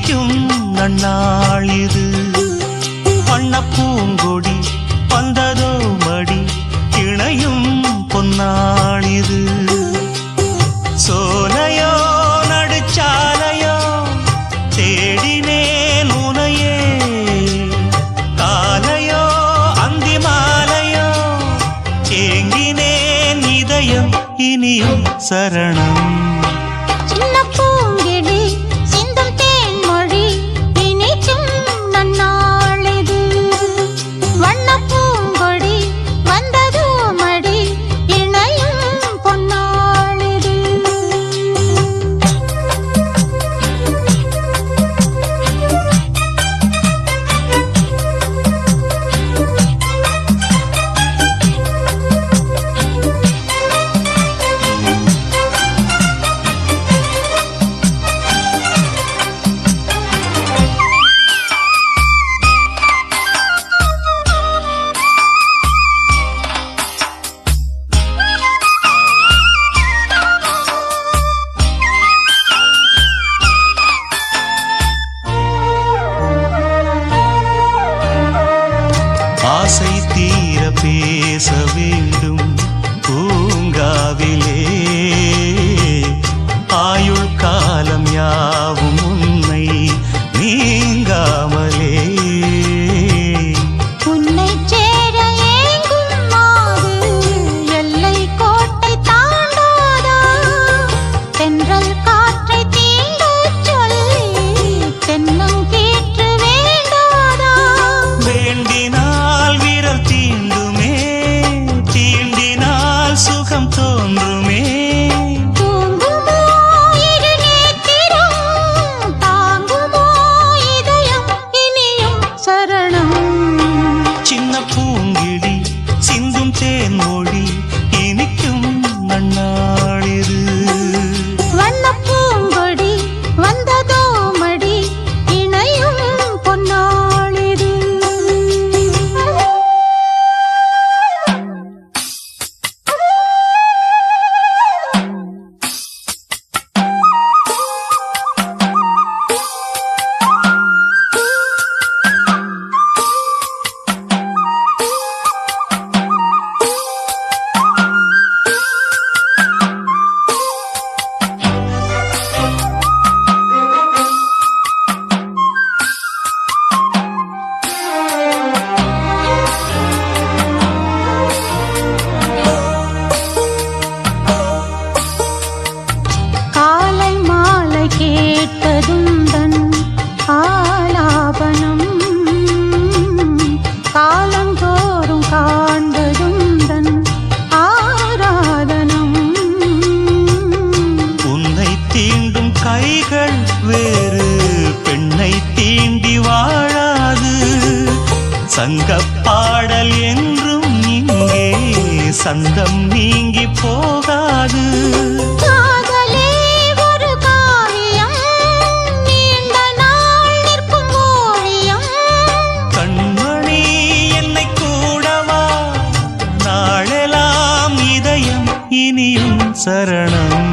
இனிக்கும் நன்னாள் இது. வண்ண பூங்கொடி வந்ததோ மடி இணையும் பொன்னாள் இது. சோலையோ நடுச்சாலையோ தேடினேன் உனையே, காலையோ அந்தி மாலையோ ஏங்கினேன் இதயம் இனியும் சரணம். ஆசை தீர பேச வேண்டும் பூங்காவிலே, ஆயுள் காலம் யாவும் உன்னை நீங்காமலே. உன்னை சேர ஏங்கும் மாது எல்லை கோட்டை தாண்டாதா, தென்றல் காற்றை தீண்டச் சொல்லி தென்னங்கீற்று வேண்டாதா. வேண்டினால் விரல் தீண்டுமே, தீண்டினால் சுகம் தோன்றுமே. தூங்குமோ இரு நேத்திரம், தாங்குமோ இதயம் இனியும் சரணம். சின்ன பூங்கிடி சிந்தும் தேன்மொழி இனிக்கும் நன்னாளிது. வண்ணப் பூங்கொடி வந்ததோ மடி இணையும் பொன்னாளிது. காலை மாலை கேட்டதுந்தன் ஆலாபனம், காலந்தோறும் காண்பதுந்தன் ஆராதனம். உன்னை தீண்டும் கைகள் வேறு பெண்ணை தீண்டி வாழாது. சங்கப் பாடல் என்றும் இங்கே சந்தம் நீங்கி போகாது. காதலே ஒரு காவியம், நீண்ட நாள் நிற்கும் ஓவியம். கண்மணி என்னை கூடவா, நாளெல்லாம் இதயம் இனியும் சரணம்.